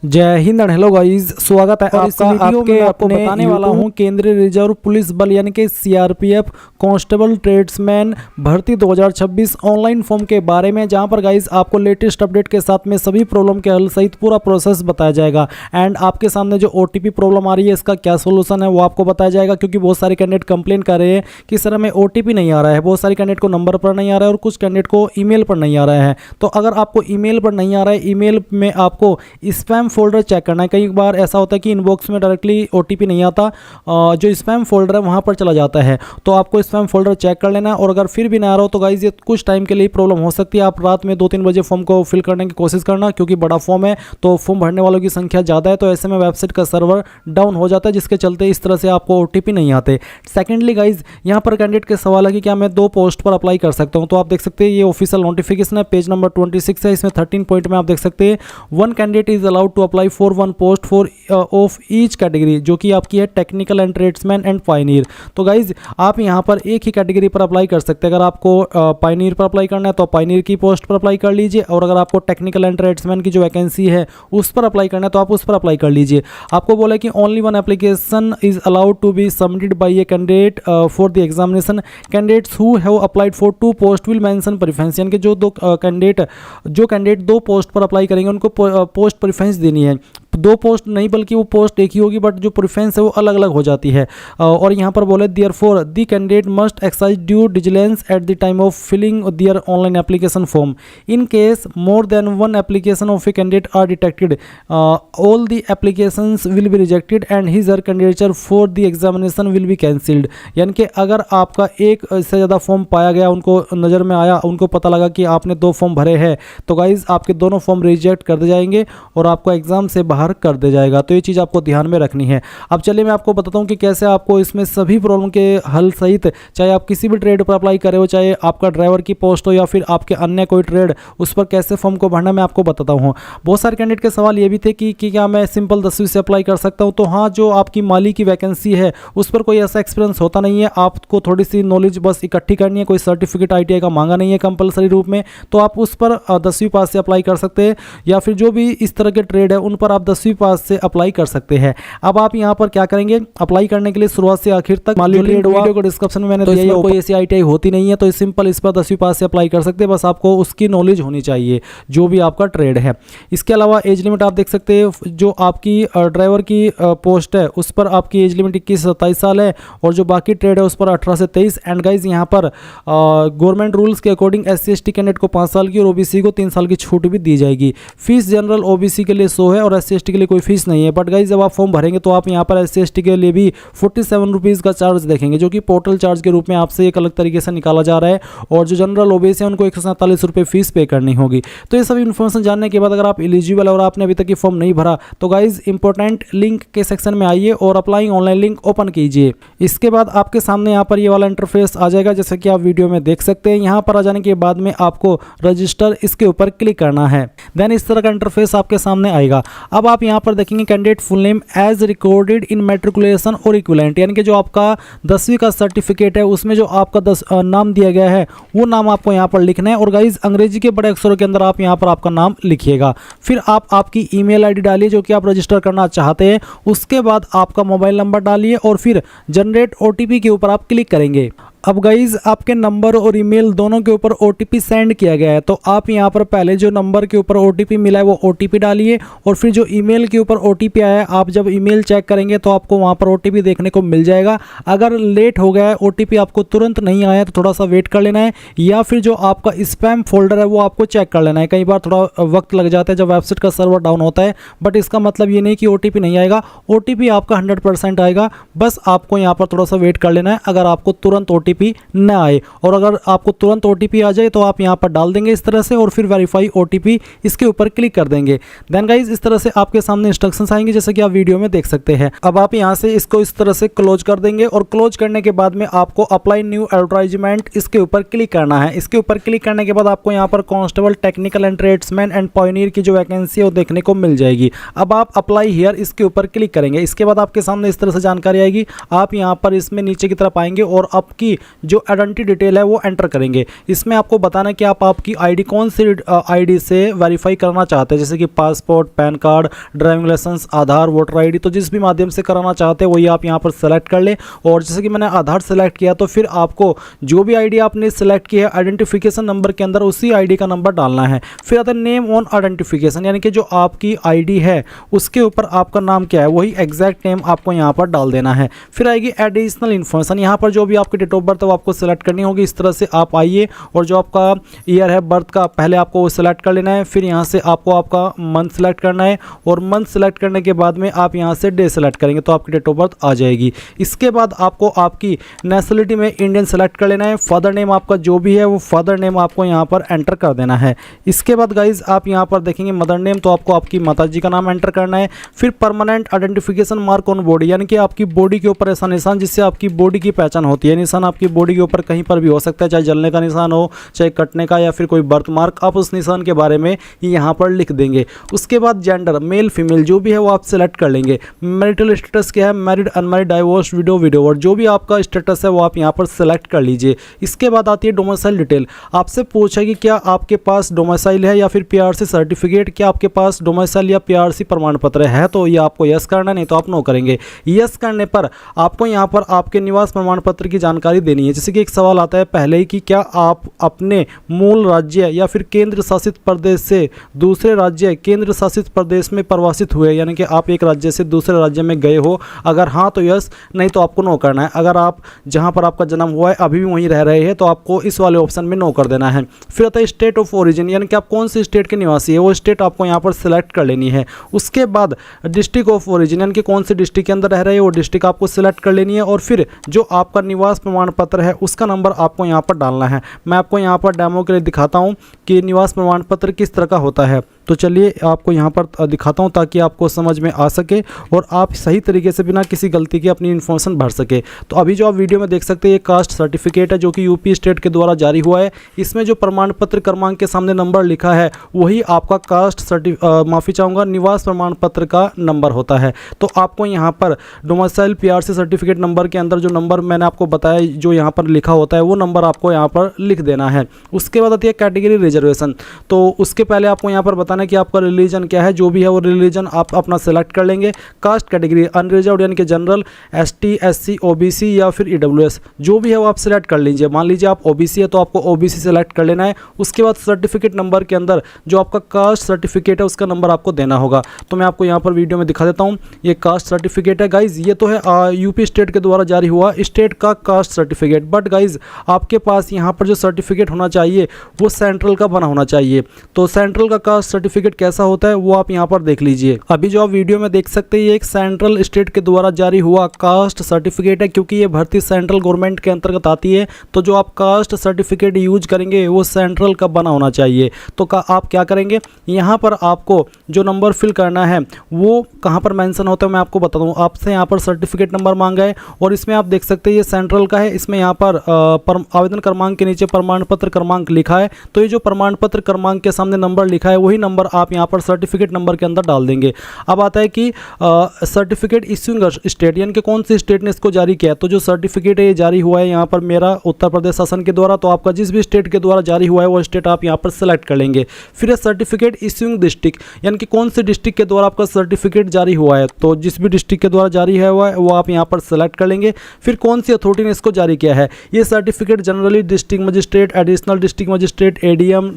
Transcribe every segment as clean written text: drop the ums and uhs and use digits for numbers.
जय Hind and hello guys, स्वागत है और इस वीडियो में आपको बताने वाला हूं केंद्रीय रिजर्व पुलिस बल यानी कि सीआरपीएफ कांस्टेबल ट्रेड्समैन भर्ती 2026 ऑनलाइन फॉर्म के बारे में, जहां पर गाइस आपको लेटेस्ट अपडेट के साथ में सभी प्रॉब्लम के हल सहित पूरा प्रोसेस बताया जाएगा। एंड आपके सामने जो ओटीपी प्रॉब्लम आ रही है इसका क्या सोल्यूशन है वो आपको बताया जाएगा, क्योंकि बहुत सारे कैंडिडेट कंप्लेन कर रहे हैं कि सर हमें ओटीपी नहीं आ रहा है, बहुत सारे कैंडिडेट को नंबर पर नहीं आ रहा है और कुछ कैंडिडेट को ईमेल पर नहीं आ रहा है। तो अगर आपको ईमेल पर नहीं आ रहा है, ईमेल में आपको स्पैम फोल्डर चेक करना है। कई बार ऐसा होता है कि इनबॉक्स में डायरेक्टली ओटीपी नहीं आता, जो स्पैम फोल्डर है वहां पर चला जाता है। तो आपको स्पैम फोल्डर चेक कर लेना, और अगर फिर भी ना आ रहा हो तो गाइज ये कुछ टाइम के लिए प्रॉब्लम हो सकती है। आप रात में 2-3 बजे फॉर्म को फिल करने की कोशिश करना, क्योंकि बड़ा फॉर्म है तो फॉर्म भरने वालों की संख्या ज़्यादा है, तो ऐसे में वेबसाइट का सर्वर डाउन हो जाता है, जिसके चलते इस तरह से आपको ओटीपी नहीं आते। सेकेंडली गाइज यहाँ पर कैंडिडेट के सवाल है कि क्या मैं 2 पोस्ट पर अप्लाई कर सकता हूँ। तो आप देख सकते हैं ये ऑफिशियल नोटिफिकेशन है, पेज नंबर 26 है। इसमें 13 पॉइंट में आप देख सकते हैं 1 candidate is allowed to apply for 1 post for of each category, जो कि आपकी है technical and tradesman and pioneer. तो गाइज आप यहाँ पर एक ही कैटेगरी पर अप्लाई कर सकते हैं। अगर आपको पायनियर पर अप्लाई करना है तो पायनियर की पोस्ट पर अप्लाई कर लीजिए, और अगर आपको टेक्निकल एंड ट्रेड्समैन की जो वैकेंसी है उस पर अप्लाई करना है तो आप उस पर अप्लाई कर लीजिए। आपको बोला कि only 1 application is allowed to be submitted by a candidate for the examination. Candidates who have applied for 2 post will mention preference, यानी कि जो कैंडिडेट 2 पोस्ट पर अप्लाई करेंगे उनको पोस्ट प्रेफरेंस देनी है। 2 पोस्ट नहीं बल्कि वो पोस्ट एक ही होगी, बट जो प्रेफरेंस है वो अलग अलग हो जाती है। और यहाँ पर बोले therefore the candidate must exercise due diligence at the time of filling their online application form. In case more than 1 application of a candidate are detected, all the applications will be rejected and his her candidature for the examination will be cancelled. यानी कि अगर आपका एक से ज़्यादा form पाया गया, उनको नज़र में आया, उनको पता लगा कि आपने 2 फॉर्म भरे हैं, तो गाइज आपके दोनों फॉर्म रिजेक्ट कर दिए जाएंगे और आपको एग्जाम से बाहर कर दिया जाएगा। तो ये चीज़ आपको ध्यान में रखनी है। अब चलिए मैं आपको बताता हूँ कि कैसे आपको इसमें सभी प्रॉब्लम के हल सहित, चाहे आप किसी भी ट्रेड पर अप्लाई करे हो, चाहे आपका ड्राइवर की पोस्ट हो या फिर आपके अन्य कोई ट्रेड, उस पर कैसे फॉर्म को भरना मैं आपको बताता हूँ। बहुत सारे कैंडिडेट के सवाल ये भी थे कि क्या मैं सिंपल 10वीं से अप्लाई कर सकता हूँ। तो हाँ, जो आपकी माली की वैकेंसी है उस पर कोई ऐसा एक्सपीरियंस होता नहीं है, आपको थोड़ी सी नॉलेज बस इकट्ठी करनी है, कोई सर्टिफिकेट ITI का मांगा नहीं है कंपलसरी रूप में, तो आप उस पर 10वीं पास से अप्लाई कर सकते हैं। या फिर जो भी इस तरह के ट्रेड है उन पर आप 10वीं पास से अप्लाई कर सकते हैं। अब आप यहां पर क्या करेंगे, अप्लाई करने के लिए शुरुआत से आखिर तक वीडियो को डिस्क्रिप्शन में मैंने दिया है। कोई ऐसी ITI होती नहीं है तो सिंपल इस पर 10वीं पास से अप्लाई कर सकते हैं, बस आपको उसकी नॉलेज होनी चाहिए जो भी आपका ट्रेड है। इसके अलावा एज लिमिट आप देख सकते हैं, जो आपकी ड्राइवर की पोस्ट है उस पर आपकी एज लिमिट 21 से 27 साल है, और जो बाकी ट्रेड है उस पर 18 से 23। एंड गाइज यहाँ पर गवर्नमेंट रूल्स के अकॉर्डिंग SC/ST कैंडिडेट को 5 साल की और OBC को 3 साल की छूट भी दी जाएगी। फीस जनरल OBC के लिए 100 है और SC/ST के लिए कोई फीस नहीं है। बट गाइज जब आप फॉर्म भरेंगे तो आप यहाँ पर SC/ST के लिए भी 47 रुपीज़ का चार्ज देखेंगे, जो कि पोर्टल चार्ज के रूप में आपसे एक अलग तरीके से निकाला जा रहा है, और जो जनरल OBC है उनको 147 रुपये फीस पे करनी होगी। तो ये सभी इन्फॉर्मेशन जानने के बाद अगर आप एलिजिबल है और आपने अभी तक ये फॉर्म नहीं भरा तो गाइज इंपॉर्टेंट लिंक के सेक्शन में आइए और अप्लाई ऑनलाइन लिंक ओपन कीजिए। इसके बाद आपके सामने यहाँ पर ये वाला इंटरफेस आ जाएगा, जैसे कि आप वीडियो में देख सकते हैं। यहाँ पर आ जाने के बाद में आपको रजिस्टर इसके ऊपर क्लिक करना है, देन इस तरह का इंटरफेस आपके सामने आएगा। अब आप यहाँ पर देखेंगे candidate full name as recorded in matriculation or equivalent, यानी कि जो आपका 10वीं का सर्टिफिकेट है उसमें जो आपका नाम दिया गया है वो नाम आपको यहाँ पर लिखना है। और गाइज अंग्रेजी के बड़े अक्षरों के अंदर आप यहाँ पर आपका नाम लिखिएगा। फिर आप आपकी ईमेल ID डालिए जो कि आप रजिस्टर करना चाहते हैं। उसके बाद आपका मोबाइल नंबर डालिए और फिर जनरेट OTP के ऊपर आप क्लिक करेंगे। अब गाइज आपके नंबर और ईमेल दोनों के ऊपर OTP सेंड किया गया है, तो आप यहाँ पर पहले जो नंबर के ऊपर OTP मिला है वो OTP डालिए, और फिर जो ईमेल के ऊपर OTP आया है आप जब ईमेल चेक करेंगे तो आपको वहाँ पर OTP देखने को मिल जाएगा। अगर लेट हो गया है, OTP आपको तुरंत नहीं आया, तो थोड़ा सा वेट कर लेना है, या फिर जो आपका स्पैम फोल्डर है वो आपको चेक कर लेना है। कई बार थोड़ा वक्त लग जाता है जब वेबसाइट का सर्वर डाउन होता है, बट इसका मतलब ये नहीं कि OTP नहीं आएगा, OTP आपका 100% आएगा। बस आपको यहाँ पर थोड़ा सा वेट कर लेना है अगर आपको तुरंत OTP ना आए। और अगर आपको तुरंत OTP आ जाए तो आप यहाँ पर डाल देंगे इस तरह से, और फिर वेरीफाई OTP इसके ऊपर क्लिक कर देंगे। देन गाइज इस तरह से आपके सामने इंस्ट्रक्शंस आएंगे, जैसे कि आप वीडियो में देख सकते हैं। अब आप यहाँ से इसको इस तरह से क्लोज कर देंगे, और क्लोज करने के बाद में आपको अप्लाई न्यू एडवर्टाइजमेंट इसके ऊपर क्लिक करना है। इसके ऊपर क्लिक करने के बाद आपको यहाँ पर constable technical and tradesman and Pioneer की जो वैकेंसी है वो देखने को मिल जाएगी। अब आप अप्लाई हियर इसके ऊपर क्लिक करेंगे। इसके बाद आपके सामने इस तरह से जानकारी आएगी। आप यहाँ पर इसमें नीचे की तरफ आएंगे और आपकी जो आइडेंटिटी डिटेल है वो एंटर करेंगे। इसमें आपको बताना है कि आप आपकी आईडी कौन सी आईडी से वेरीफाई करना चाहते हैं, जैसे कि passport, PAN card, driving licence, Aadhaar, voter ID. तो जिस भी माध्यम से कराना चाहते हैं वही आप यहाँ पर सेलेक्ट कर ले। और जैसे कि मैंने आधार सेलेक्ट किया तो फिर आपको जो भी आईडी आपने सेलेक्ट की है आइडेंटिफिकेशन नंबर के अंदर उसी आईडी का नंबर डालना है। फिर आता है नेम ऑन आइडेंटिफिकेशन, यानी कि जो आपकी आईडी है उसके ऊपर आपका नाम क्या है वही एग्जैक्ट नेम आपको यहाँ पर डाल देना है। फिर आएगी एडिशनल इन्फॉर्मेशन, यहाँ पर जो भी आपकी डेट ऑफ बर्थ है वो आपको सेलेक्ट करनी होगी। इस तरह से आप आइए और जो आपका ईयर है बर्थ का पहले आपको वो सेलेक्ट कर लेना है। फिर यहाँ से आपको आपका मंथ सेलेक्ट करना है और मंथ सेलेक्ट करने के बाद में आप यहाँ से डे सेलेक्ट करेंगे तो आपकी डेट ऑफ बर्थ आ जाएगी। इसके बाद आपको आपकी नेशनलिटी में इंडियन सेलेक्ट कर लेना है। फादर नेम आपका जो भी है वो फादर नेम आपको यहाँ पर एंटर कर देना है। इसके बाद गाइज आप यहाँ पर देखेंगे मदर नेम, तो आपको आपकी माताजी का नाम एंटर करना है। फिर permanent identification mark on body, यानी कि आपकी बॉडी के ऊपर ऐसा निशान जिससे आपकी बॉडी की पहचान होती है। निशान आपकी बॉडी के ऊपर कहीं पर भी हो सकता है, चाहे जलने का निशान हो, चाहे कटने का, या फिर कोई बर्थ मार्क। आप उस निशान के बारे में यहाँ पर लिख देंगे। उसके बाद जेंडर मेल फीमेल जो भी है वो आप सेलेक्ट कर लेंगे। मैरिटल स्टेटस क्या है, married, unmarried, divorce, window, widower, जो भी आपका स्टेटस है वो आप यहाँ पर सेलेक्ट कर लीजिए। इसके बाद आती है डोमिसाइल डिटेल। आपसे पूछा कि क्या आपके पास डोमिसाइल है या फिर पीआरसी सर्टिफिकेट, क्या आपके पास डोमिसाइल या पीआरसी प्रमाण पत्र है, तो ये आपको यस करना, नहीं तो आप नो करेंगे। यस करने पर आपको यहाँ पर आपके निवास प्रमाण पत्र की जानकारी देनी है। जैसे कि एक सवाल आता है पहले ही कि क्या आप अपने मूल राज्य या फिर केंद्र शासित प्रदेश से दूसरे राज्य केंद्र शासित प्रदेश में प्रवासित हुए, यानी कि आप एक राज्य से दूसरे राज्य में गए हो। अगर हाँ तो यस, नहीं तो आपको नो करना है। अगर आप जहाँ पर आपका जन्म हुआ है अभी भी वहीं रह रहे हैं तो आपको इस वाले ऑप्शन में नो कर देना है। फिर आता है स्टेट ऑफ ओरिजिन, यानी कि आप कौन सी स्टेट के निवासी है वो स्टेट आपको यहाँ पर सेलेक्ट कर लेनी है। उसके बाद डिस्ट्रिक्ट ऑफ ओरिजिन, यानी कि कौन से डिस्ट्रिक्ट के अंदर रह रहे हैं वो डिस्ट्रिक्ट आपको सेलेक्ट कर लेनी है। और फिर जो आपका निवास प्रमाण पत्र है उसका नंबर आपको यहाँ पर डालना है। मैं आपको यहाँ पर डेमो के लिए दिखाता हूँ कि निवास प्रमाण पत्र किस तरह का होता है। तो चलिए आपको यहाँ पर दिखाता हूँ ताकि आपको समझ में आ सके और आप सही तरीके से बिना किसी गलती के अपनी इन्फॉर्मेशन भर सके। तो अभी जो आप वीडियो में देख सकते हैं ये कास्ट सर्टिफिकेट है जो कि यूपी स्टेट के द्वारा जारी हुआ है। इसमें जो प्रमाण पत्र क्रमांक के सामने नंबर लिखा है वही आपका निवास प्रमाण पत्र का नंबर होता है। तो आपको यहाँ पर डोमिसाइल पीआरसी सर्टिफिकेट नंबर के अंदर जो नंबर मैंने आपको बताया जो यहाँ पर लिखा होता है वो नंबर आपको यहाँ पर लिख देना है। उसके बाद आती है कैटेगरी रिजर्वेशन। तो उसके पहले आपको यहाँ पर बताना है कि आपका रिलीजन क्या है, जो भी है वो रिलीजन आप अपना सेलेक्ट कर लेंगे। कास्ट कैटेगरी अनरिजर्व्ड यानी कि जनरल, एसटी, एससी, ओबीसी या फिर ईडब्ल्यूएस जो भी है वो आप सेलेक्ट कर लीजिए। मान लीजिए आप ओबीसी है तो आपको ओबीसी सेलेक्ट कर लेना है। उसके बाद सर्टिफिकेट नंबर के अंदर जो आपका कास्ट सर्टिफिकेट है उसका नंबर आपको देना होगा। तो मैं आपको यहाँ पर वीडियो में दिखा देता हूँ। ये कास्ट सर्टिफिकेट है गाइज, ये तो है यूपी स्टेट के द्वारा जारी हुआ स्टेट का कास्ट सर्टिफिकेट। बट गाइज आपके पास यहाँ पर जो सर्टिफिकेट होना चाहिए वो सेंट्रल का बना होना चाहिए। तो सेंट्रल का कास्ट सर्टिफिकेट कैसा होता है वो आप यहाँ पर देख लीजिए। अभी जो आप वीडियो में देख सकते हैं ये एक सेंट्रल स्टेट के द्वारा जारी हुआ कास्ट सर्टिफिकेट है, क्योंकि ये भर्ती सेंट्रल गवर्नमेंट के अंतर्गत आती है। तो जो आप कास्ट सर्टिफिकेट यूज करेंगे वो सेंट्रल का बना होना चाहिए। तो आप क्या करेंगे, यहाँ पर आपको जो नंबर फिल करना है वो कहाँ पर मेंशन होता है मैं आपको बता दूँ। आपसे यहाँ पर सर्टिफिकेट नंबर मांगा है और इसमें आप देख सकते हैं ये सेंट्रल का है। इसमें यहाँ पर आवेदन क्रमांक के नीचे प्रमाण पत्र क्रमांक लिखा है। तो ये जो प्रमाण पत्र क्रमांक के सामने नंबर लिखा है वही नंबर आप यहाँ पर सर्टिफिकेट नंबर के अंदर डाल देंगे। अब आता है कि सर्टिफिकेट इश्यूइंग स्टेट, यानी कि कौन सी स्टेट ने इसको जारी किया है। तो जो सर्टिफिकेट है ये जारी हुआ है यहाँ पर मेरा उत्तर प्रदेश शासन के द्वारा। तो आपका जिस भी स्टेट के द्वारा जारी हुआ है वो स्टेट आप यहाँ पर सेलेक्ट कर लेंगे। फिर सर्टिफिकेट इश्यूइंग डिस्ट्रिक्ट, यानी कि कौन से डिस्ट्रिक्ट के द्वारा आपका सर्टिफिकेट जारी हुआ है। तो जिस भी डिस्ट्रिक्ट के द्वारा जारी है वो आप यहाँ पर सेलेक्ट कर लेंगे। फिर कौन सी अथॉरिटी ने इसको जारी किया है। ये certificate generally district magistrate, additional district magistrate, ADM,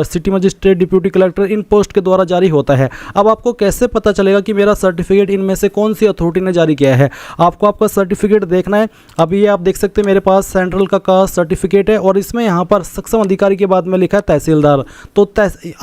city magistrate, deputy collector इन पोस्ट के द्वारा जारी होता है। अब आपको कैसे पता चलेगा कि मेरा सर्टिफिकेट इनमें से कौन सी अथॉरिटी ने जारी किया है। आपको आपका सर्टिफिकेट देखना है। अभी ये आप देख सकते हैं मेरे पास सेंट्रल का कास्ट सर्टिफिकेट है और इसमें यहाँ पर सक्षम अधिकारी के बाद में लिखा है तहसीलदार। तो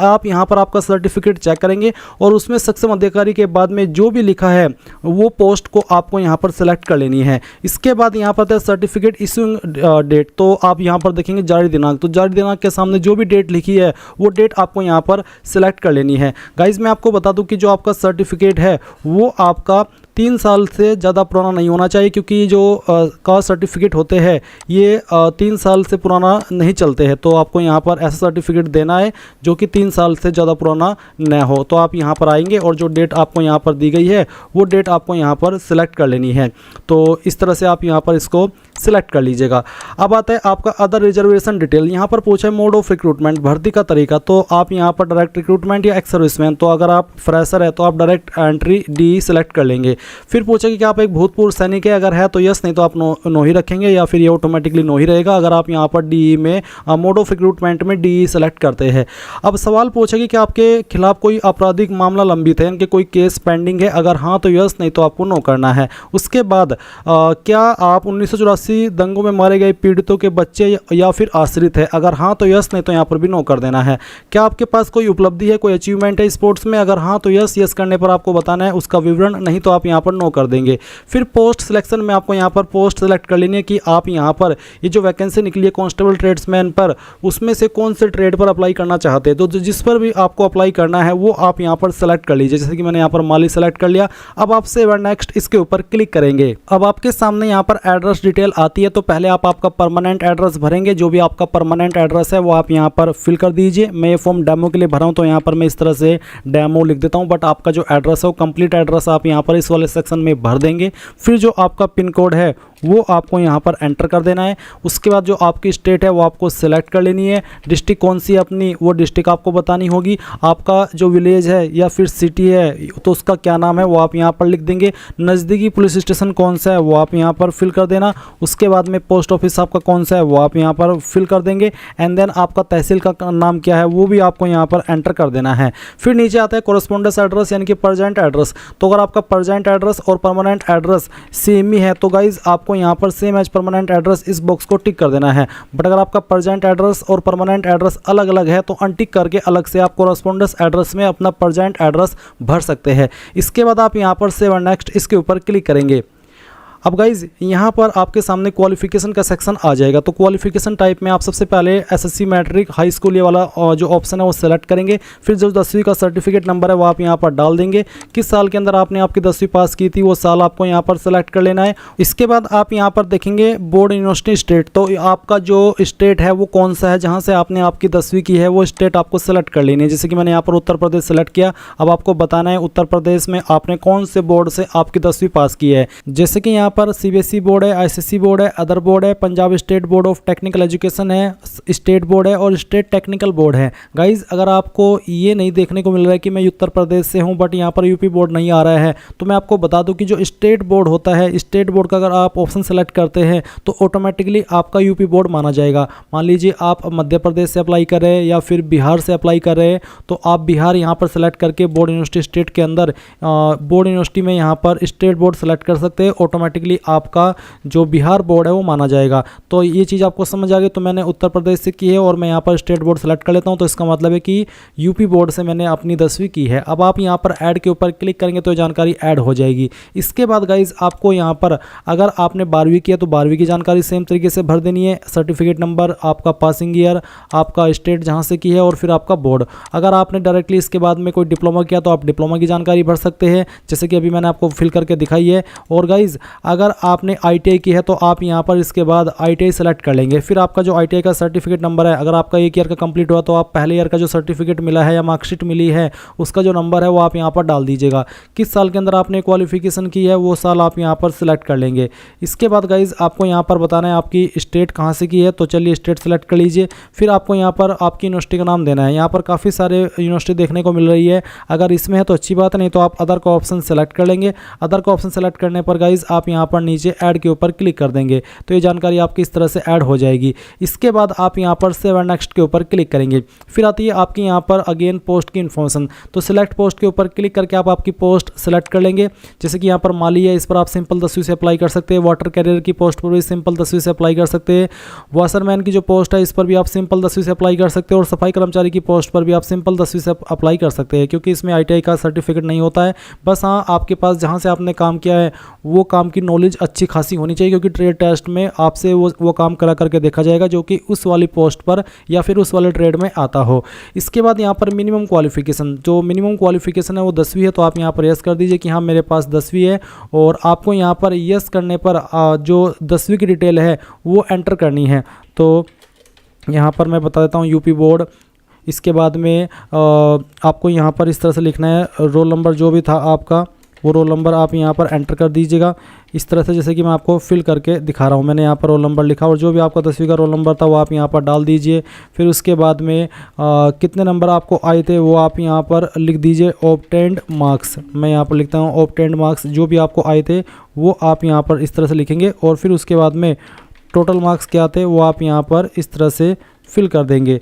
आप यहाँ पर आपका सर्टिफिकेट चेक करेंगे और उसमें सक्षम अधिकारी के बाद में जो भी लिखा है वो पोस्ट को आपको यहाँ पर सेलेक्ट कर लेनी है। इसके बाद यहाँ पर सर्टिफिकेट इश्यूइंग डेट, तो आप यहाँ पर देखेंगे जारी दिनांक। तो जारी दिनांक के सामने जो भी डेट लिखी है वो डेट आपको यहाँ पर सेलेक्ट कर लेनी है। गाइज मैं आपको बता दूं कि जो आपका सर्टिफिकेट है वो आपका 3 साल से ज़्यादा पुराना नहीं होना चाहिए, क्योंकि जो कास्ट सर्टिफिकेट होते हैं ये 3 साल से पुराना नहीं चलते हैं। तो आपको यहाँ पर ऐसा सर्टिफिकेट देना है जो कि 3 साल से ज़्यादा पुराना न हो। तो आप यहाँ पर आएंगे और जो डेट आपको यहाँ पर दी गई है वो डेट आपको यहाँ पर सिलेक्ट कर लेनी है। तो इस तरह से आप यहाँ पर इसको सिलेक्ट कर लीजिएगा। अब आता है आपका अदर रिजर्वेशन डिटेल। यहाँ पर पूछा है मोड ऑफ रिक्रूटमेंट, भर्ती का तरीका, तो आप यहाँ पर डायरेक्ट रिक्रूटमेंट या एक्स सर्विसमैन, तो अगर आप फ्रेशर है तो आप डायरेक्ट एंट्री डी सेलेक्ट कर लेंगे। फिर पूछा कि क्या आप एक भूतपूर्व सैनिक है, अगर है तो यस, नहीं तो आप नो ही रखेंगे या फिर ये ऑटोमेटिकली नो ही रहेगा अगर आप यहाँ पर डी में मोड ऑफ रिक्रूटमेंट में डी सेलेक्ट करते हैं। अब सवाल पूछा कि क्या आपके खिलाफ कोई आपराधिक मामला लंबित है, यानी कोई केस पेंडिंग है, अगर हाँ तो यस, नहीं तो आपको नो करना है। उसके बाद क्या आप 1984 दंगों में मारे गए पीड़ितों के बच्चे या फिर आश्रित है, अगर हाँ तो यस, नहीं तो यहाँ पर भी नो कर देना है। क्या आपके पास कोई उपलब्धि है, कोई अचीवमेंट है स्पोर्ट्स में, अगर हाँ तो यस करने पर आपको बताना है उसका विवरण, नहीं तो आप यहाँ पर नो कर देंगे। फिर पोस्ट सिलेक्शन में आपको यहाँ पर पोस्ट सेलेक्ट कर लेनी है कि आप यहाँ पर ये जो वैकेंसी निकली है कांस्टेबल ट्रेड्समैन पर, उसमें से कौन से ट्रेड पर अप्लाई करना चाहते हैं, तो जिस पर भी आपको अप्लाई करना है वो आप यहाँ पर सेलेक्ट कर लीजिए। जैसे कि मैंने यहाँ पर माली सेलेक्ट कर लिया। अब आप सेव एंड नेक्स्ट इसके ऊपर क्लिक करेंगे। अब आपके सामने यहाँ पर एड्रेस डिटेल आती है, तो पहले आप आपका परमानेंट एड्रेस भरेंगे। जो भी आपका परमानेंट एड्रेस है वो आप यहाँ पर फिल कर दीजिए। मैं ये फॉर्म डेमो के लिए भरा हूँ तो यहाँ पर मैं इस तरह से डेमो लिख देता हूँ, बट आपका जो एड्रेस है वो कंप्लीट एड्रेस आप यहाँ पर इस वाले सेक्शन में भर देंगे। फिर जो आपका पिन कोड है वो आपको यहाँ पर एंटर कर देना है। उसके बाद जो आपकी स्टेट है वो आपको सिलेक्ट कर लेनी है। डिस्ट्रिक्ट कौन सी है अपनी, वो डिस्ट्रिक्ट आपको बतानी होगी। आपका जो विलेज है या फिर सिटी है तो उसका क्या नाम है वो आप यहाँ पर लिख देंगे। नज़दीकी पुलिस स्टेशन कौन सा है वो आप यहाँ पर फिल कर देना। उसके बाद में पोस्ट ऑफिस आपका कौन सा है वो आप यहाँ पर फिल कर देंगे। एंड देन आपका तहसील का नाम क्या है वो भी आपको यहाँ पर एंटर कर देना है। फिर नीचे आता है कोरस्पोंडेंस एड्रेस यानी कि प्रेजेंट एड्रेस। तो अगर आपका प्रेजेंट एड्रेस और परमानेंट एड्रेस सेम ही है तो गाइज आपको यहाँ पर सेम एज परमानेंट एड्रेस इस बॉक्स को टिक कर देना है। बट अगर आपका प्रेजेंट एड्रेस और परमानेंट एड्रेस अलग अलग है तो अनटिक करके अलग से आप कोरस्पोंडेंस एड्रेस में अपना प्रेजेंट एड्रेस भर सकते हैं। इसके बाद आप यहाँ पर सेव एंड नेक्स्ट इसके ऊपर क्लिक करेंगे। अब गाइज यहाँ पर आपके सामने क्वालिफिकेशन का सेक्शन आ जाएगा। तो क्वालिफिकेशन टाइप में आप सबसे पहले एसएससी मैट्रिक हाई स्कूल ये वाला जो ऑप्शन है वो सेलेक्ट करेंगे। फिर जो 10वीं का सर्टिफिकेट नंबर है वो आप यहाँ पर डाल देंगे। किस साल के अंदर आपने आपकी 10वीं पास की थी वो साल आपको यहाँ पर सेलेक्ट कर लेना है। इसके बाद आप यहाँ पर देखेंगे बोर्ड यूनिवर्सिटी स्टेट, तो आपका जो स्टेट है वो कौन सा है जहाँ से आपने आपकी 10वीं की है वो स्टेट आपको सेलेक्ट कर लेनी है। जैसे कि मैंने यहाँ पर उत्तर प्रदेश सेलेक्ट किया। अब आपको बताना है उत्तर प्रदेश में आपने कौन से बोर्ड से आपकी 10वीं पास की है। जैसे कि यहाँ पर सीबीएसई बोर्ड है, आईसीएसई बोर्ड है, अदर बोर्ड है, Punjab state board of technical education है, स्टेट बोर्ड है और स्टेट टेक्निकल बोर्ड है। गाइज अगर आपको ये नहीं देखने को मिल रहा है कि मैं उत्तर प्रदेश से हूँ बट यहाँ पर यूपी बोर्ड नहीं आ रहा है, तो मैं आपको बता दूं कि जो स्टेट बोर्ड होता है, स्टेट बोर्ड का अगर आप ऑप्शन सेलेक्ट करते हैं तो ऑटोमेटिकली आपका यूपी बोर्ड माना जाएगा। मान लीजिए आप मध्य प्रदेश से अप्लाई कर रहे हैं या फिर बिहार से अप्लाई कर रहे हैं तो आप बिहार यहाँ पर सेलेक्ट करके बोर्ड यूनिवर्सिटी स्टेट के अंदर बोर्ड यूनिवर्सिटी में यहाँ पर स्टेट बोर्ड सेलेक्ट कर सकते हैं। ऑटोमेटिकली आपका जो बिहार बोर्ड है वो माना जाएगा। तो ये चीज़ आपको समझ आ गई। तो मैंने उत्तर प्रदेश से की है और मैं यहाँ पर स्टेट बोर्ड सेलेक्ट कर लेता हूँ, तो इसका मतलब है कि यूपी बोर्ड से मैंने अपनी 10वीं की है। अब आप यहाँ पर ऐड के ऊपर क्लिक करेंगे तो जानकारी ऐड हो जाएगी। इसके बाद गाइज आपको यहाँ पर अगर आपने 12वीं की है तो 12वीं की जानकारी सेम तरीके से भर देनी है। सर्टिफिकेट नंबर, आपका पासिंग ईयर, आपका स्टेट जहाँ से की है और फिर आपका बोर्ड। अगर आपने डायरेक्टली इसके बाद में कोई डिप्लोमा किया तो आप डिप्लोमा की जानकारी भर सकते हैं, जैसे कि अभी मैंने आपको फिल करके दिखाई है। और गाइज अगर आपने ITI की है तो आप यहाँ पर इसके बाद ITI सेलेक्ट कर लेंगे। फिर आपका जो ITI का सर्टिफिकेट नंबर है, अगर आपका 1 ईयर का कंप्लीट हुआ तो आप पहले ईयर का जो सर्टिफिकेट मिला है या मार्कशीट मिली है उसका जो नंबर है वो आप यहाँ पर डाल दीजिएगा। किस साल के अंदर आपने क्वालिफिकेशन की है वो साल आप यहाँ पर सिलेक्ट कर लेंगे। इसके बाद गाइज आपको यहाँ पर बताना है आपकी स्टेट कहाँ से की है, तो चलिए स्टेट सेलेक्ट कर लीजिए। फिर आपको यहाँ पर आपकी यूनिवर्सिटी का नाम देना है। यहाँ पर काफ़ी सारे यूनिवर्सिटी देखने को मिल रही है, अगर इसमें है तो अच्छी बात है, नहीं तो आप अदर का ऑप्शन सेलेक्ट कर लेंगे। अदर का ऑप्शन सेलेक्ट करने पर गाइज आप यहाँ पर नीचे ऐड के ऊपर क्लिक कर देंगे तो ये जानकारी आपकी इस तरह से ऐड हो जाएगी। इसके बाद आप यहाँ पर सेव एंड नेक्स्ट के ऊपर क्लिक करेंगे। फिर आती है आपकी यहाँ पर अगेन पोस्ट की इन्फॉर्मेशन, तो सिलेक्ट पोस्ट के ऊपर क्लिक करके आप आपकी पोस्ट सेलेक्ट कर लेंगे। जैसे कि यहाँ पर माली है, इस पर आप सिंपल 10वीं से अप्लाई कर सकते हैं। वाटर कैरियर की पोस्ट पर भी सिंपल 10वीं से अप्लाई कर सकते हैं। वॉशरमैन की जो पोस्ट है इस पर भी आप सिंपल 10वीं से अप्लाई कर सकते हैं। और सफाई कर्मचारी की पोस्ट पर भी आप सिंपल 10वीं से अप्लाई कर सकते हैं, क्योंकि इसमें ITI का सर्टिफिकेट नहीं होता है। बस हाँ, आपके पास जहाँ से आपने काम किया है वो काम की नॉलेज अच्छी खासी होनी चाहिए, क्योंकि ट्रेड टेस्ट में आपसे वो काम करा करके देखा जाएगा जो कि उस वाली पोस्ट पर या फिर उस वाले ट्रेड में आता हो। इसके बाद यहाँ पर मिनिमम क्वालिफिकेशन, जो मिनिमम क्वालिफिकेशन है वो 10वीं है, तो आप यहाँ पर यस कर दीजिए कि हाँ मेरे पास 10वीं है। और आपको यहाँ पर यस करने पर जो 10वीं की डिटेल है वो एंटर करनी है। तो यहाँ पर मैं बता देता हूँ यूपी बोर्ड। इसके बाद में आपको यहाँ पर इस तरह से लिखना है रोल नंबर जो भी था आपका, वो रोल नंबर आप यहाँ पर एंटर कर दीजिएगा इस तरह से, जैसे कि मैं आपको फिल करके दिखा रहा हूँ। मैंने यहाँ पर रोल नंबर लिखा और जो भी आपका 10वीं का रोल नंबर था वो आप यहाँ पर डाल दीजिए। फिर उसके बाद में कितने नंबर आपको आए थे वो आप यहाँ पर लिख दीजिए। ऑब्टेन्ड मार्क्स, मैं यहाँ पर लिखता हूँ ऑब्टेन्ड मार्क्स, जो भी आपको आए थे वो आप यहाँ पर इस तरह से लिखेंगे। और फिर उसके बाद में टोटल मार्क्स क्या थे वो आप यहाँ पर इस तरह से फिल कर देंगे।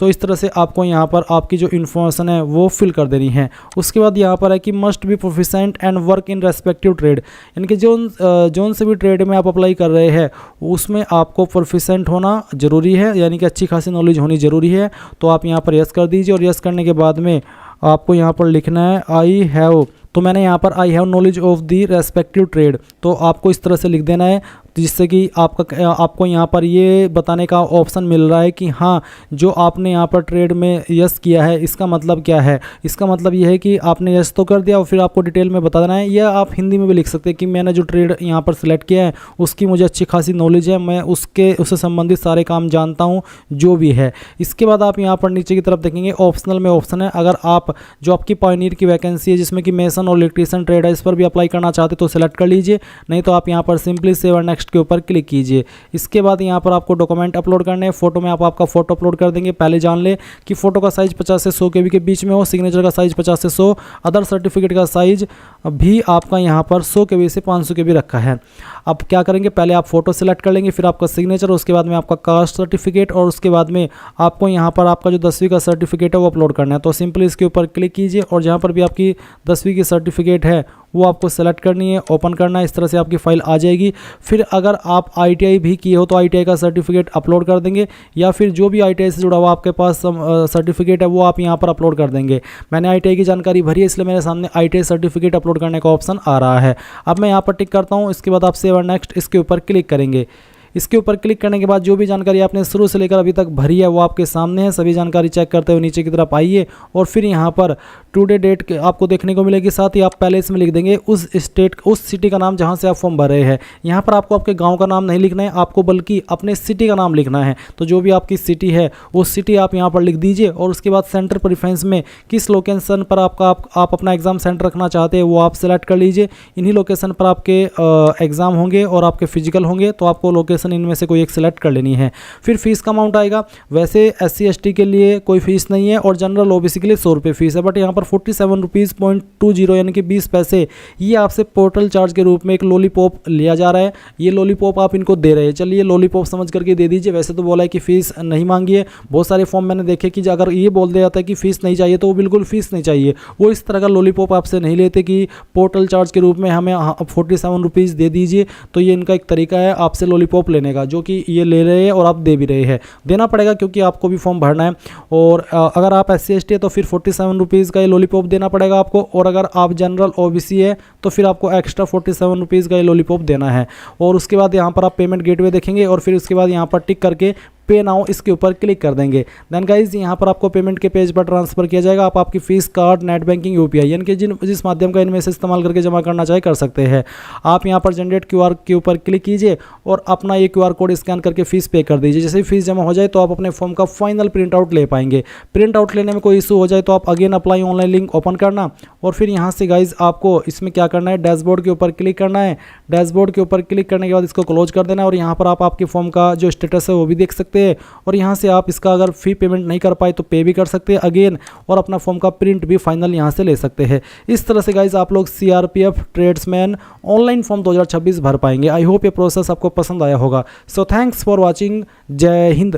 तो इस तरह से आपको यहाँ पर आपकी जो इन्फॉर्मेशन है वो फिल कर देनी है। उसके बाद यहाँ पर है कि must be proficient and work in respective trade, यानी कि जोन से भी ट्रेड में आप अप्लाई कर रहे हैं उसमें आपको प्रोफिशेंट होना ज़रूरी है, यानी कि अच्छी खासी नॉलेज होनी ज़रूरी है। तो आप यहाँ पर यस कर दीजिए और यस करने के बाद में आपको यहाँ पर लिखना है आई हैव, तो मैंने यहाँ पर I have knowledge of the respective trade, तो आपको इस तरह से लिख देना है जिससे कि आपको यहाँ पर ये बताने का ऑप्शन मिल रहा है कि हाँ जो आपने यहाँ पर ट्रेड में यस किया है इसका मतलब क्या है। इसका मतलब ये है कि आपने यस तो कर दिया और फिर आपको डिटेल में बता देना है, या आप हिंदी में भी लिख सकते हैं कि मैंने जो ट्रेड यहाँ पर सिलेक्ट किया है उसकी मुझे अच्छी खासी नॉलेज है, मैं उससे संबंधित सारे काम जानता हूँ जो भी है। इसके बाद आप यहाँ पर नीचे की तरफ देखेंगे ऑप्शनल में ऑप्शन है, अगर आप जो आपकी पायनियर की वैकेंसी है जिसमें कि मेसन और इलेक्ट्रीशियन ट्रेड है इस पर भी अप्लाई करना चाहते तो सिलेक्ट कर लीजिए, नहीं तो आप यहाँ पर सिंपली सेव और नेक्स्ट के ऊपर क्लिक कीजिए। इसके बाद यहाँ पर आपको डॉक्यूमेंट अपलोड करने हैं। फोटो में आप आपका फोटो अपलोड कर देंगे। पहले जान ले कि फोटो का साइज 50 से 100 KB के बीच में हो, सिग्नेचर का साइज 50 से 100, अदर सर्टिफिकेट का साइज भी आपका यहाँ पर 100 KB से 500 KB रखा है। अब क्या करेंगे, पहले आप फोटो सिलेक्ट कर लेंगे, फिर आपका सिग्नेचर, उसके बाद में आपका कास्ट सर्टिफिकेट और उसके बाद में आपको यहाँ पर आपका जो 10वीं का सर्टिफिकेट है वो अपलोड करना है। तो सिंपली इसके ऊपर क्लिक कीजिए और जहाँ पर भी आपकी 10वीं की सर्टिफिकेट है वो आपको सेलेक्ट करनी है, ओपन करना है। इस तरह से आपकी फाइल आ जाएगी। फिर अगर आप ITI भी किए हो तो ITI का सर्टिफिकेट अपलोड कर देंगे, या फिर जो भी ITI से जुड़ा हुआ आपके पास सर्टिफिकेट है वो आप यहाँ पर अपलोड कर देंगे। मैंने ITI की जानकारी भरी है इसलिए मेरे सामने ITI सर्टिफिकेट अपलोड करने का ऑप्शन आ रहा है। अब मैं यहाँ पर टिक करता हूँ। इसके बाद आप सेव और नेक्स्ट इसके ऊपर क्लिक करेंगे। इसके ऊपर क्लिक करने के बाद जो भी जानकारी आपने शुरू से लेकर अभी तक भरी है वो आपके सामने है। सभी जानकारी चेक करते हुए नीचे की तरफ आइए और फिर यहाँ पर टुडे डेट आपको देखने को मिलेगी। साथ ही आप पहले इसमें लिख देंगे उस स्टेट उस सिटी का नाम जहाँ से आप फॉर्म भर रहे हैं। यहाँ पर आपको आपके गांव का नाम नहीं लिखना है, आपको बल्कि अपने सिटी का नाम लिखना है। तो जो भी आपकी सिटी है वो सिटी आप यहाँ पर लिख दीजिए और उसके बाद सेंटर प्रेफरेंस में किस लोकेशन पर आप अपना एग्ज़ाम सेंटर रखना चाहते हैं वो आप सेलेक्ट कर लीजिए। इन्हीं लोकेशन पर आपके एग्ज़ाम होंगे और आपके फिजिकल होंगे, तो आपको लोकेशन इनमें से कोई एक सिलेक्ट कर लेनी है। फिर फीस का अमाउंट आएगा। वैसे SC ST के लिए कोई फीस नहीं है और जनरल OBC के लिए 100 रुपये फीस है, बट यहाँ पर 47.20 रुपीज़ यानी कि 20 पैसे ये आपसे पोर्टल चार्ज के रूप में एक लॉलीपॉप लिया जा रहा है। ये लॉलीपॉप आप इनको दे रहे हैं, चलिए लॉलीपॉप समझ करके दे दीजिए। वैसे तो बोला है कि फ़ीस नहीं मांगी है। बहुत सारे फॉर्म मैंने देखे कि अगर ये बोल दिया जाता है कि फ़ीस नहीं चाहिए तो वो बिल्कुल फ़ीस नहीं चाहिए। वो इस तरह का लॉलीपॉप आपसे नहीं लेते कि पोर्टल चार्ज के रूप में हमें 47 रुपीज़ दे दीजिए। तो ये इनका एक तरीका है आपसे लॉलीपॉप लेने का, जो कि ये ले रहे हैं और आप दे भी रहे हैं। देना पड़ेगा क्योंकि आपको भी फॉर्म भरना है। और अगर आप SC ST है तो फिर 47 रुपीज़ का ये लॉलीपॉप देना पड़ेगा आपको, और अगर आप जनरल OBC है तो फिर आपको एक्स्ट्रा 47 रुपीज़ का ये लॉलीपॉप देना है। और उसके बाद यहाँ पर आप पेमेंट गेटवे देखेंगे और फिर उसके बाद यहाँ पर टिक करके पे नाउ इसके ऊपर क्लिक कर देंगे। देन गाइज यहाँ पर आपको पेमेंट के पेज पर ट्रांसफर किया जाएगा। आप आपकी fees, card, net banking, UPI यानी कि जिस माध्यम का इनमें से इस्तेमाल करके जमा करना चाहे कर सकते हैं। आप यहाँ पर जनरेट QR के ऊपर क्लिक कीजिए और अपना ये QR कोड स्कैन करके फीस पे कर दीजिए। जैसे ही फीस जमा हो जाए तो आप अपने फॉर्म का फाइनल प्रिंट आउट ले पाएंगे। प्रिंट आउट लेने में कोई इशू हो जाए तो आप again apply online link open करना और फिर यहाँ से गाइज आपको इसमें क्या करना है, डैशबोर्ड के ऊपर क्लिक करना है। डैशबोर्ड के ऊपर क्लिक करने के बाद इसको क्लोज कर देना है और यहाँ पर आप आपके फॉर्म का जो स्टेटस है वो भी देख सकते हैं। और यहाँ से आप इसका अगर फी पेमेंट नहीं कर पाए तो पे भी कर सकते हैं अगेन, और अपना फॉर्म का प्रिंट भी फाइनल यहाँ से ले सकते हैं। इस तरह से गाइज आप लोग CRPF ट्रेड्समैन ऑनलाइन फॉर्म 2026 भर पाएंगे। आई होप ये प्रोसेस आपको पसंद आया होगा। So thanks for watching. जय हिंद।